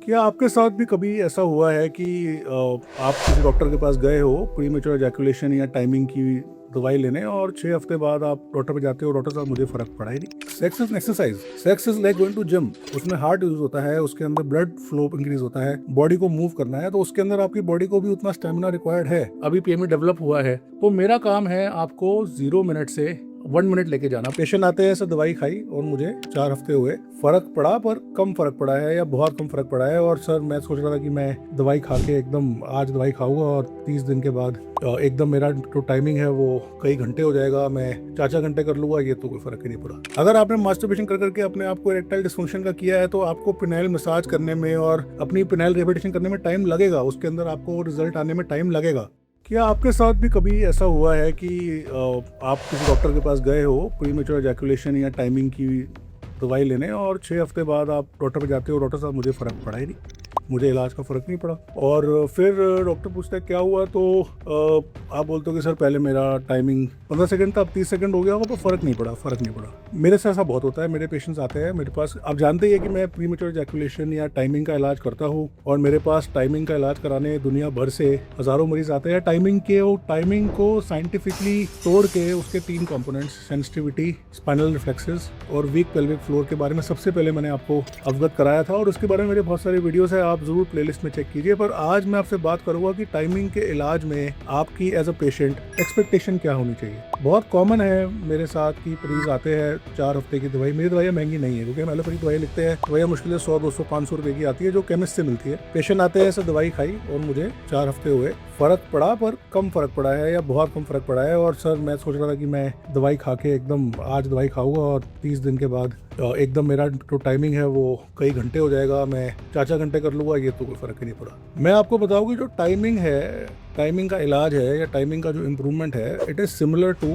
क्या आपके साथ भी कभी ऐसा हुआ है कि आप किसी डॉक्टर के पास गए हो प्रीमेच्योर एजैकुलेशन या टाइमिंग की दवाई लेने और 6 हफ्ते बाद आप डॉक्टर पे जाते हो, डॉक्टर साहब मुझे फर्क पड़ा ही नहीं। Sex is exercise, sex is like going to gym. उसमें हार्ट यूज होता है, उसके अंदर ब्लड फ्लो इंक्रीज होता है, बॉडी को मूव करना है, तो उसके अंदर आपकी बॉडी को भी उतना स्टेमिना रिक्वायर्ड है। अभी पीएमई डेवलप हुआ है, तो मेरा काम है आपको 0 मिनट से 1 मिनट लेके जाना। पेशेंट आते हैं, सर दवाई खाई और मुझे 4 हफ्ते हुए, फर्क पड़ा पर कम फर्क पड़ा है या बहुत कम फर्क पड़ा है, और सर मैं सोच रहा था कि मैं दवाई खा के एकदम आज दवाई खाऊंगा और 30 दिन के बाद एकदम मेरा जो टाइमिंग है वो कई घंटे हो जाएगा, मैं 4 घंटे कर लूंगा, ये तो कोई फर्क ही नहीं पड़ा। अगर आपने मास्टरबेशन कर करके अपने आप को इरेक्टाइल डिस्फंक्शन का किया है तो आपको पिनाइल मसाज करने में और अपनी पिनाइल रिहैबिलिटेशन करने में टाइम लगेगा, उसके अंदर आपको रिजल्ट आने में टाइम लगेगा। क्या आपके साथ भी कभी ऐसा हुआ है कि आप किसी डॉक्टर के पास गए हो प्रीमेच्योर एजैकुलेशन या टाइमिंग की दवाई लेने और 6 हफ्ते बाद आप डॉक्टर पे जाते हो, डॉक्टर साहब मुझे फ़र्क पड़ा ही नहीं, मुझे इलाज का फ़र्क नहीं पड़ा, और फिर डॉक्टर पूछता है क्या हुआ, तो आप बोलते हो कि सर पहले मेरा टाइमिंग 15 सेकंड था, अब 30 सेकंड हो गया होगा, पर फ़र्क नहीं पड़ा। मेरे से ऐसा बहुत होता है, मेरे पेशेंट्स आते हैं मेरे पास, आप जानते ही है कि मैं प्रीमेच्योर एजैकुलेशन या टाइमिंग का इलाज करता हूँ, और मेरे पास टाइमिंग का इलाज कराने दुनिया भर से हज़ारों मरीज आते हैं। टाइमिंग को साइंटिफिकली तोड़ के उसके 3 कंपोनेंट्स, सेंसिटिविटी, स्पाइनल रिफ्लेक्सेस और वीक पेल्विक फ्लोर के बारे में सबसे पहले मैंने आपको अवगत कराया था, और उसके बारे में मेरे बहुत सारे वीडियोस है, आप जरूर प्लेलिस्ट में चेक कीजिए। पर आज मैं आपसे बात करूंगा कि टाइमिंग के इलाज में आपकी एज अ पेशेंट एक्सपेक्टेशन क्या होनी चाहिए। बहुत कॉमन है मेरे साथ कि मरीज आते हैं 4 हफ्ते की दवाई, मेरी दवाइयाँ महंगी नहीं है क्योंकि हम एलोपैथी दवाई लिखते हैं, दवाइयाँ मुश्किल 100, 200, 500 रुपए की आती है जो केमिस्ट से मिलती है। पेशेंट आते हैं, सर दवाई खाई और मुझे 4 हफ्ते हुए, फर्क पड़ा पर कम फर्क पड़ा है या बहुत कम फर्क पड़ा है, और सर मैं सोच रहा था कि मैं दवाई खा के एकदम आज दवाई खाऊंगा और 30 दिन के बाद एकदम मेरा जो टाइमिंग है वो कई घंटे हो जाएगा, मैं 4 घंटे कर लूंगा, ये तो कोई फर्क ही नहीं पड़ा। मैं आपको बताऊं कि जो टाइमिंग है, टाइमिंग का इलाज है या टाइमिंग का जो इम्प्रूवमेंट है, it is similar to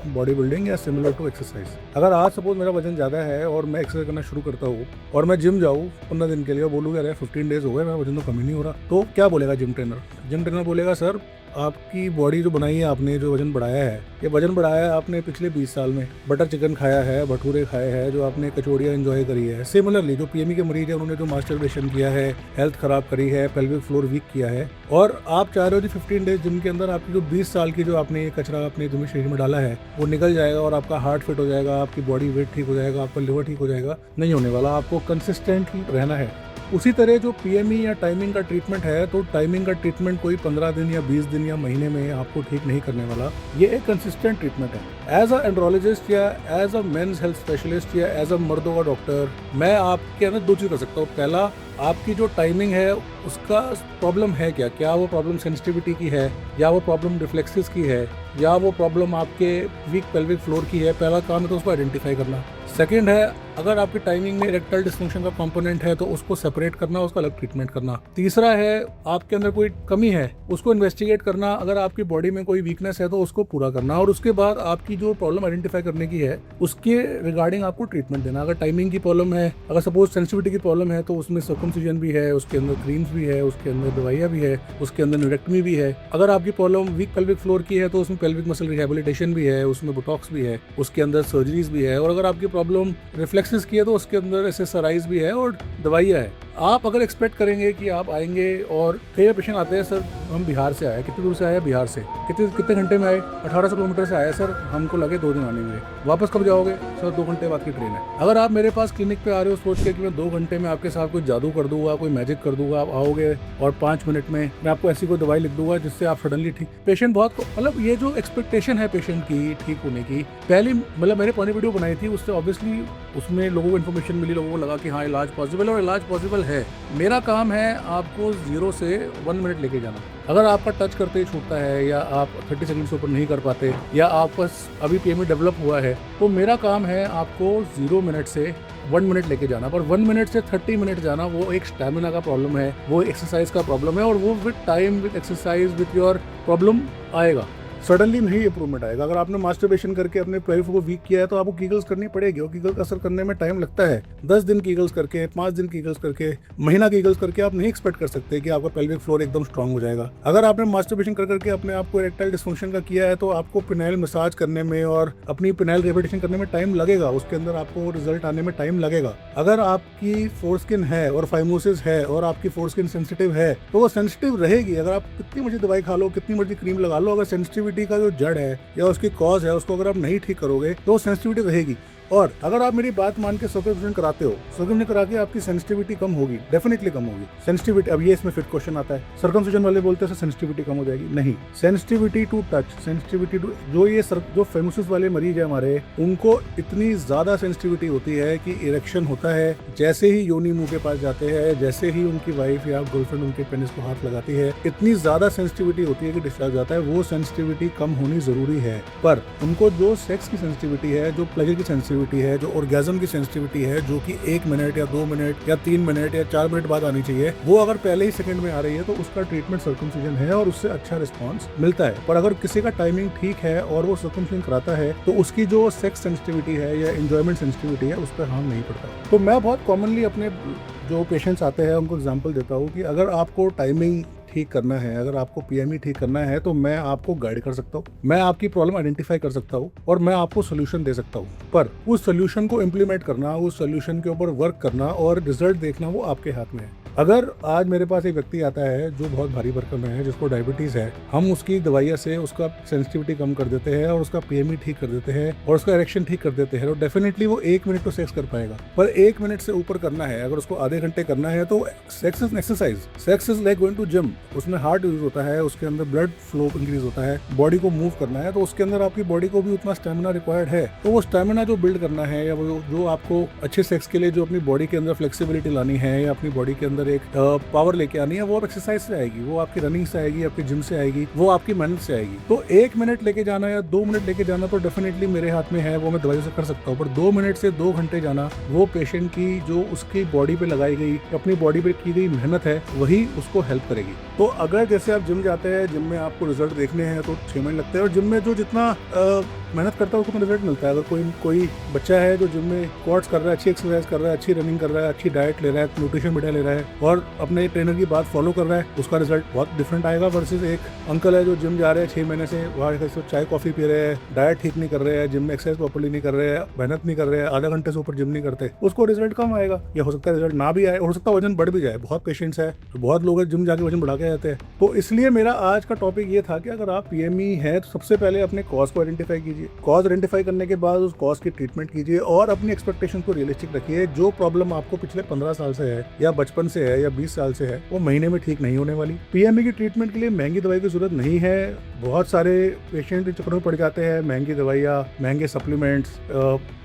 body building या सिमिलर टू एक्सरसाइज। अगर आज सपोज मेरा वजन ज़्यादा है और मैं एक्सरसाइज करना शुरू करता हूँ और मैं जिम जाऊँ 15 दिन के लिए, बोलूँगा अरे 15 डेज हो गए मेरा वजन तो कम ही नहीं हो रहा, तो क्या बोलेगा जिम ट्रेनर बोलेगा सर आपकी बॉडी जो बनाई है आपने, जो वजन बढ़ाया है, ये वजन बढ़ाया है आपने पिछले 20 साल में, बटर चिकन खाया है, भटूरे खाए हैं, जो आपने कचौड़ियाँ एंजॉय करी है। सिमिलरली जो पीएमई के मरीज है उन्होंने जो मास्टरबेशन किया है, हेल्थ खराब करी है, पेल्विक फ्लोर वीक किया है, और आप चाह रहे हो कि 15 डेज जिम के अंदर आपकी जो 20 साल की जो आपने ये कचरा अपने तुम्हें शरीर में डाला है वो निकल जाएगा और आपका हार्ट फिट हो जाएगा, आपकी बॉडी वेट ठीक हो जाएगा, आपका लिवर ठीक हो जाएगा। नहीं होने वाला, आपको कंसिस्टेंटली रहना है। उसी तरह जो पीएमई या टाइमिंग का ट्रीटमेंट है, तो टाइमिंग का ट्रीटमेंट कोई 15 दिन या 20 दिन या महीने में आपको ठीक नहीं करने वाला, ये एक कंसिस्टेंट ट्रीटमेंट है। एज अ एंड्रोलॉजिस्ट या as a men's health specialist या एज अ मर्दों का डॉक्टर, मैं आपके अंदर 2 चीज़ कर सकता हूँ। पहला, आपकी जो टाइमिंग है उसका प्रॉब्लम है क्या वो प्रॉब्लम सेंसिटिविटी की है, या वो प्रॉब्लम रिफ्लेक्सेस की है, या वो प्रॉब्लम आपके वीक पेल्विक फ्लोर की है। पहला काम है तो उसको आइडेंटिफाई करना। सेकंड है, अगर आपकी टाइमिंग में इरेक्टाइल डिस्फंक्शन का कंपोनेंट है तो उसको सेपरेट करना, उसका अलग ट्रीटमेंट करना। तीसरा है, आपके अंदर कोई कमी है उसको इन्वेस्टिगेट करना, अगर आपकी बॉडी में कोई वीकनेस है तो उसको पूरा करना, और उसके बाद आपकी जो प्रॉब्लम आइडेंटिफाई करने की है उसके रिगार्डिंग आपको ट्रीटमेंट देना। अगर टाइमिंग की प्रॉब्लम है, अगर सपोज सेंसिटिविटी की प्रॉब्लम है, तो उसमें सर्कमसिजन भी है, उसके अंदर क्रीम्स भी है, उसके अंदर दवाइयाँ भी है, उसके अंदर न्यूरेक्टमी भी है। अगर आपकी प्रॉब्लम वीक पेल्विक फ्लोर की है तो उसमें पेल्विक मसल रिहैबिलिटेशन भी है, उसमें बोटॉक्स भी है, उसके अंदर सर्जरीज भी है, और अगर आपकी प्रॉब्लम रिफ्लेक्सेस की है तो उसके अंदर एक्सरसाइज भी है और दवाइयाँ है। आप अगर एक्सपेक्ट करेंगे कि आप आएंगे, और कई पेशेंट आते हैं, सर हम बिहार से आए, कितनी दूर से आए, बिहार से, कितने घंटे में आए, 1800 किलोमीटर से आए सर, हमको लगे 2 दिन आने में, वापस कब जाओगे सर, 2 घंटे बाद की ट्रेन है। अगर आप मेरे पास क्लिनिक पे आ रहे हो सोच के कि मैं 2 घंटे में आपके साथ कोई जादू कर दूंगा, कोई मैजिक कर दूंगा, आप आओगे और 5 मिनट में मैं आपको ऐसी कोई दवाई लिख दूंगा जिससे आप सडनली ठीक, पेशेंट बहुत, मतलब ये जो एक्सपेक्टेशन है पेशेंट की ठीक होने की, पहली मतलब मैंने पुरानी वीडियो बनाई थी, उससे ऑब्वियसली उसमें लोगों को इन्फॉर्मेशन मिली, लोगों को लगा कि हाँ इलाज पॉसिबल है, और इलाज पॉसिबल है। मेरा काम है आपको 0 से 1 मिनट लेके जाना। अगर आपका टच करते ही छूटता है, या आप 30 सेकंड से ऊपर नहीं कर पाते, या आपका अभी पीएमई डेवलप हुआ है, तो मेरा काम है आपको 0 मिनट से 1 मिनट लेके जाना। पर 1 मिनट से 30 मिनट जाना वो एक स्टैमिना का प्रॉब्लम है, वो एक्सरसाइज का प्रॉब्लम है, और वो with time, with exercise, with your problem आएगा। सडनली नहीं इंप्रूवमेंट आएगा। अगर आपने मास्टरबेशन करके अपने पेल्विक को वीक किया है तो आपको कीगल्स करनी पड़ेगी, और कीगल का असर करने में टाइम लगता है। 10 दिन कीगल्स करके, 5 दिन कीगल्स करके, महीना कीगल्स करके आप नहीं एक्सपेक्ट कर सकते कि आपका पेल्विक फ्लोर एकदम स्ट्रांग हो जाएगा। अगर आपने मास्टरबेशन कर करके अपने आप को इरेक्टाइल डिस्फंक्शन का किया है तो आपको पिनाइल मसाज करने में और अपनी पिनाइल रिहैबिलिटेशन करने में टाइम लगेगा, उसके अंदर आपको रिजल्ट आने में टाइम लगेगा। अगर आपकी फोरस्किन है और फाइमोसिस है और आपकी फोरस्किन सेंसिटिव है तो वो सेंसिटिव रहेगी। अगर आप कितनी मर्जी दवाई खा लो, कितनी मर्जी क्रीम लगा लो, अगर सेंसिटिविटी का जो जड़ है या उसकी कॉज है उसको अगर आप नहीं ठीक करोगे तो सेंसिटिविटी रहेगी। और अगर आप मेरी बात मान के सर्कमसिजन कराते हो, सर्कमसिजन करा के आपकी सेंसिटिविटी कम होगी, डेफिनेटली कम होगी सेंसिटिविटी। अब ये इसमें फिर क्वेश्चन आता है, सर्कमसिजन वाले बोलते हैं सेंसिटिविटी कम हो जाएगी। नहीं, sensitivity to touch, sensitivity to जो फेमोसिस वाले मरीज है हमारे, उनको इतनी ज्यादा सेंसिटिविटी होती है कि इरेक्शन होता है जैसे ही योनि मुंह के पास जाते हैं, जैसे ही उनकी वाइफ या गर्लफ्रेंड उनके पेनिस को हाथ लगाती है, इतनी ज्यादा सेंसिटिविटी होती है कि डिस्चार्ज जाता है। वो सेंसिटिविटी कम होनी जरूरी है, पर उनको जो सेक्स की सेंसिटिविटी है, जो प्लेजर की सेंसिटिविटी है, जो ऑर्गेज्म की सेंसिटिविटी है, जो कि 1 मिनट या 2 मिनट या 3 मिनट या 4 मिनट बाद आनी चाहिए, वो अगर पहले ही सेकंड में आ रही है तो उसका ट्रीटमेंट सर्कमसिजन है और उससे अच्छा रिस्पांस मिलता है। पर अगर किसी का टाइमिंग ठीक है और वो सर्कमसिजन कराता है तो उसकी जो सेक्स सेंसिटिविटी है या एंजॉयमेंट सेंसिटिविटी है उस पर हार्म नहीं पड़ता। तो मैं बहुत कॉमनली अपने जो पेशेंट्स आते हैं उनको एग्जाम्पल देता हूँ कि अगर आपको टाइमिंग ठीक करना है, अगर आपको पीएमई ठीक करना है तो मैं आपको गाइड कर सकता हूँ, मैं आपकी प्रॉब्लम आइडेंटिफाई कर सकता हूँ और मैं आपको सोल्यूशन दे सकता हूँ। पर उस सोल्यूशन को इम्प्लीमेंट करना, उस सोल्यूशन के ऊपर वर्क करना और रिजल्ट देखना वो आपके हाथ में है। अगर आज मेरे पास एक व्यक्ति आता है जो बहुत भारी भरकम है, जिसको डायबिटीज है, हम उसकी दवाइयाँ से उसका सेंसिटिविटी कम कर देते हैं और उसका पीएमई ठीक कर देते हैं और उसका इरेक्शन ठीक कर देते हैं, तो डेफिनेटली वो 1 मिनट तो सेक्स कर पाएगा। पर 1 मिनट से ऊपर करना है, अगर उसको आधे घंटे करना है तो sex is exercise, sex is like going to gym. उसमें हार्ट यूज होता है, उसके अंदर ब्लड फ्लो इंक्रीज होता है, बॉडी को मूव करना है, तो उसके अंदर आपकी बॉडी को भी उतना स्टेमिना रिक्वायर्ड है। तो वो स्टेमिना जो बिल्ड करना है या वो जो आपको अच्छे सेक्स के लिए जो अपनी बॉडी के अंदर फ्लेक्सिबिलिटी लानी है या अपनी बॉडी के अंदर एक पावर लेके आनी है, वो एक्सरसाइज से आएगी, वो आपकी रनिंग से आएगी, आपकी जिम से आएगी, वो आपकी मेहनत से आएगी। तो 1 मिनट लेके जाना या 2 मिनट लेके जाना तो डेफिनेटली मेरे हाथ में है, वो मैं दवाइयों से कर सकता हूँ। पर 2 मिनट से 2 घंटे जाना, वो पेशेंट की जो उसकी बॉडी पे लगाई गई, अपनी बॉडी पे की गई मेहनत है, वही उसको हेल्प करेगी। तो अगर जैसे आप जिम जाते हैं, जिम में आपको रिजल्ट देखने हैं तो 6 महीने लगते हैं, और जिम में जो जितना मेहनत करता है उसको रिजल्ट मिलता है। अगर कोई बच्चा है जो जिम में स्क्वाट्स कर रहा है, अच्छी एक्सरसाइज कर रहा है, अच्छी रनिंग कर रहा है, अच्छी डाइट ले रहा है, न्यूट्रिशन मीडिया ले रहा है और अपने ट्रेनर की बात फॉलो कर रहा है, उसका रिजल्ट बहुत डिफरेंट आएगा। वर्सेस एक अंकल है जो जिम जा रहे हैं 6 महीने से, वहाँ चाय कॉफी पी रहे हैं, डाइट ठीक नहीं कर रहे हैं, जिम में एक्सरसाइज प्रॉपर्ली नहीं कर रहे हैं, मेहनत नहीं कर रहे हैं, आधा घंटे से ऊपर जिम नहीं करते, उसको रिजल्ट कम आएगा। या हो सकता है रिजल्ट ना भी आए, हो सकता है वजन बढ़ भी जाए। बहुत पेशेंट्स है, तो बहुत लोग जिम जाके वजन बढ़ा के आते हैं। तो इसलिए मेरा आज का टॉपिक ये था कि अगर आप पीएमई है तो सबसे पहले अपने कॉज को आइडेंटिफाई कीजिए, कॉज आइडेंटिफाई करने के बाद उस कॉज की ट्रीटमेंट कीजिए और अपनी एक्सपेक्टेशन को रियलिस्टिक रखिए। जो प्रॉब्लम आपको पिछले 15 साल से है या बचपन से है या 20 साल से है, वो महीने में ठीक नहीं होने वाली। पीएमई की ट्रीटमेंट के लिए महंगी दवाई की जरूरत नहीं है। बहुत सारे पेशेंट चक्कर में पड़ जाते हैं, महंगी दवाइयाँ, महंगे सप्लीमेंट्स,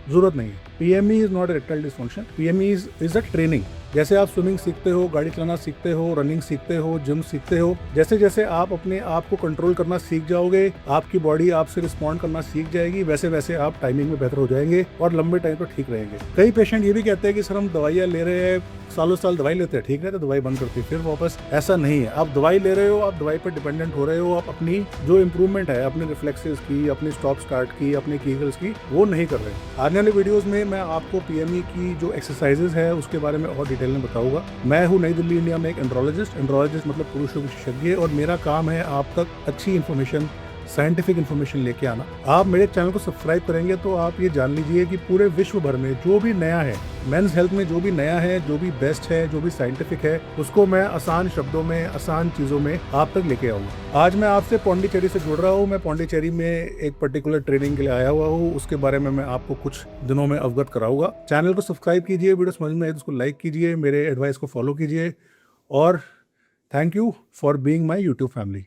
जरूरत नहीं है। PME is not erectile dysfunction, PME is a training. जैसे आप स्विमिंग सीखते हो, गाड़ी चलाना सीखते हो, रनिंग सीखते हो, जिम सीखते हो, जैसे जैसे आप अपने आप को कंट्रोल करना सीख जाओगे, आपकी बॉडी आपसे रिस्पॉन्ड करना सीख जाएगी, वैसे वैसे आप टाइमिंग में बेहतर हो जाएंगे और लंबे टाइम पर ठीक रहेंगे। कई पेशेंट ये भी कहते हैं कि सर हम दवाइयाँ ले रहे हैं, सालों साल दवाई लेते हैं, ठीक है, तो दवाई बंद करती है फिर वापस। ऐसा नहीं है, आप दवाई ले रहे हो, आप दवाई पर डिपेंडेंट हो रहे हो, आप अपनी जो इंप्रूवमेंट है, अपने रिफ्लेक्सेस की, अपनी स्टॉप स्टार्ट की, अपने कीगल्स की, वो नहीं कर रहे हैं। आने वाले वीडियोस में मैं आपको पीएमई की जो एक्सरसाइजेज है उसके बारे में और डिटेल में बताऊंगा। मैं हूँ नई दिल्ली इंडिया में एक एंड्रोलॉजिस्ट मतलब पुरुष विशेषज्ञ, और मेरा काम है आप तक अच्छी इन्फॉर्मेशन, साइंटिफिक इन्फॉर्मेशन लेके आना। आप मेरे चैनल को सब्सक्राइब करेंगे तो आप ये जान लीजिए कि पूरे विश्व भर में जो भी नया है, मेंस हेल्थ में जो भी नया है, जो भी बेस्ट है, जो भी साइंटिफिक है, उसको मैं आसान शब्दों में, आसान चीज़ों में आप तक लेके आऊँगा। आज मैं आपसे पौंडीचेरी से जुड़ रहा हूँ। मैं पौंडीचेरी में एक पर्टिकुलर ट्रेनिंग के लिए आया हुआ हूँ, उसके बारे में मैं आपको कुछ दिनों में अवगत कराऊंगा। चैनल को सब्सक्राइब कीजिए, वीडियो समझ में आए तो उसको लाइक कीजिए, मेरे एडवाइस को फॉलो कीजिए, और thank you for being my YouTube family.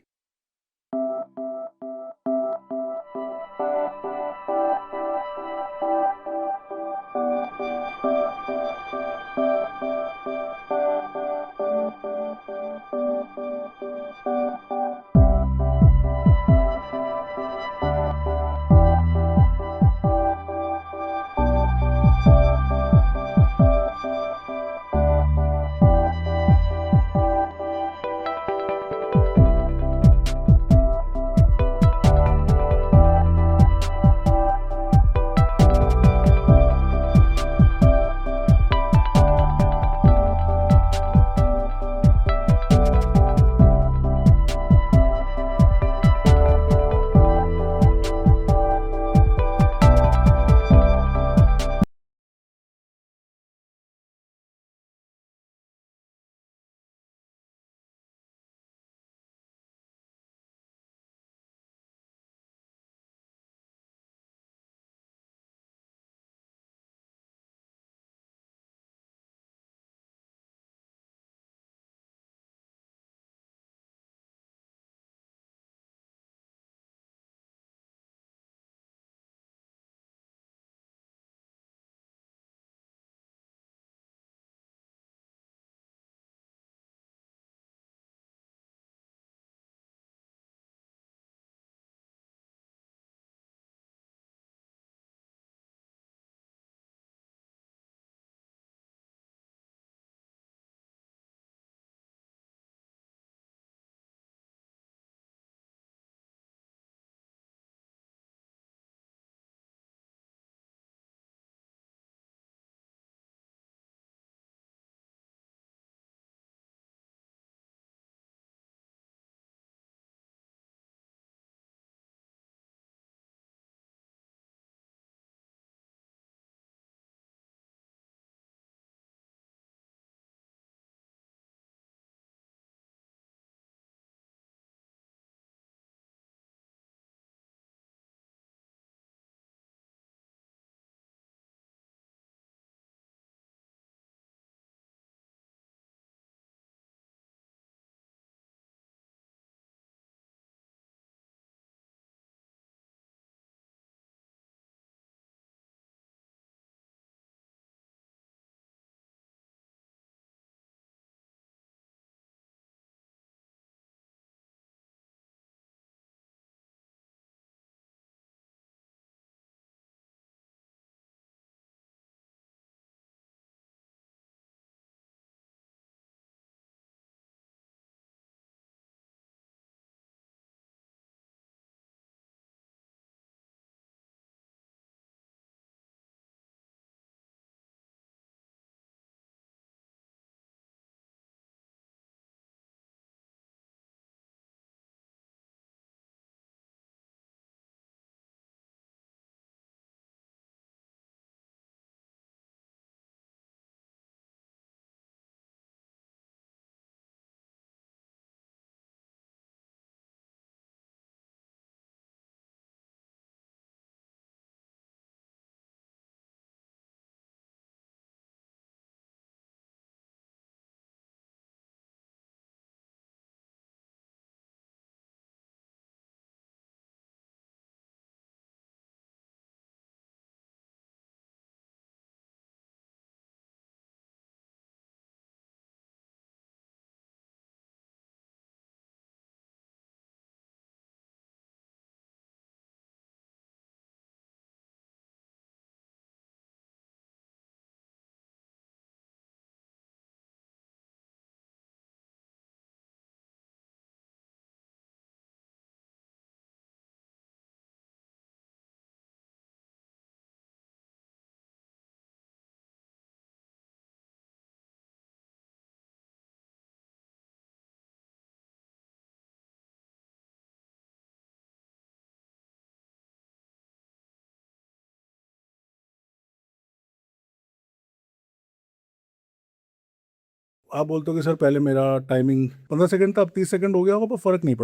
आप बोलते हो कि सर पहले मेरा टाइमिंग 15 सेकंड था, अब 30 सेकंड हो गया होगा, पर फर्क नहीं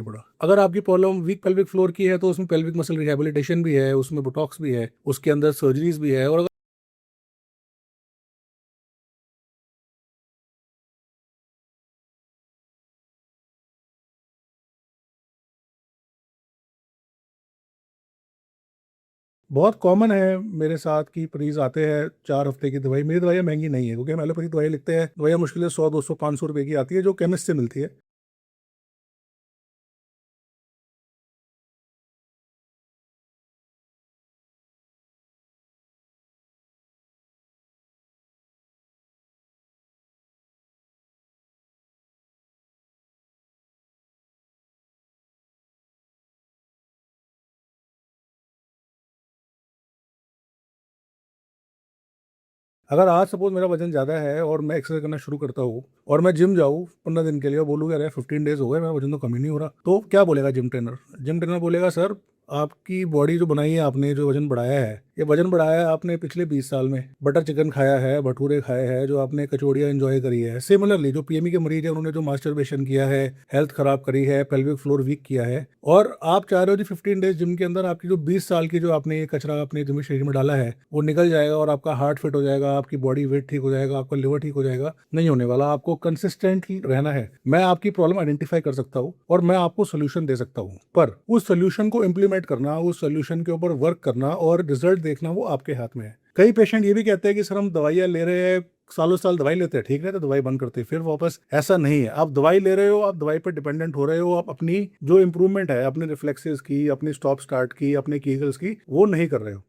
पड़ा। अगर आपकी प्रॉब्लम वीक पेल्विक फ्लोर की है तो उसमें पेल्विक मसल रिहेबिलिटेशन भी है, उसमें बोटॉक्स भी है, उसके अंदर सर्जरीज भी है। और अगर बहुत कॉमन है मेरे साथ कि मरीज आते हैं 4 हफ्ते की दवाई, मेरी दवाइयाँ महंगी नहीं है क्योंकि हम एलोपैथी दवाई लिखते हैं, दवाइयाँ मुश्किल से 100 200 500 रुपए की आती है जो केमिस्ट से मिलती है। अगर आज सपोज मेरा वजन ज़्यादा है और मैं एक्सरसाइज करना शुरू करता हूँ और मैं जिम जाऊँ 15 दिन के लिए और बोलूँ अरे 15 डेज हो गए मेरा वजन तो कम ही नहीं हो रहा, तो क्या बोलेगा जिम ट्रेनर? जिम ट्रेनर बोलेगा सर आपकी बॉडी जो बनाई है आपने, जो वजन बढ़ाया है, ये वजन बढ़ाया है आपने पिछले 20 साल में, बटर चिकन खाया है, भटूरे खाए हैं, जो आपने कचौड़ियाँ एंजॉय करी है। सिमिलरली जो पीएमई के मरीज है उन्होंने जो मास्टरबेशन किया है, हेल्थ खराब करी है, पेल्विक फ्लोर वीक किया है, और आप चाह रहे हो जी 15 डेज जिम के अंदर आपकी जो 20 साल की जो आपने ये कचरा अपने जिम शरीर में डाला है वो निकल जाएगा और आपका हार्ट फिट हो जाएगा, आपकी बॉडी वेट ठीक हो जाएगा, आपका लिवर ठीक हो जाएगा। नहीं होने वाला। आपको कंसिस्टेंटली रहना है। मैं आपकी प्रॉब्लम आइडेंटिफाई कर सकता हूँ और मैं आपको सोल्यूशन दे सकता हूँ, पर उस सोल्यूशन को इम्प्लीमेंट करना, उस सोल्यूशन के ऊपर वर्क करना और रिजल्ट देखना वो आपके हाथ में है। कई पेशेंट ये भी कहते हैं कि सर हम दवाइयाँ ले रहे हैं, सालों साल दवाई लेते हैं, ठीक है तो दवाई बंद करते हैं फिर वापस। ऐसा नहीं है। आप दवाई ले रहे हो, आप दवाई पर डिपेंडेंट हो रहे हो, आप अपनी जो इंप्रूवमेंट है अपने रिफ्लेक्सेस की, अपनी स्टॉप स्टार्ट की, अपने कीगल्स की, वो नहीं कर रहे हो।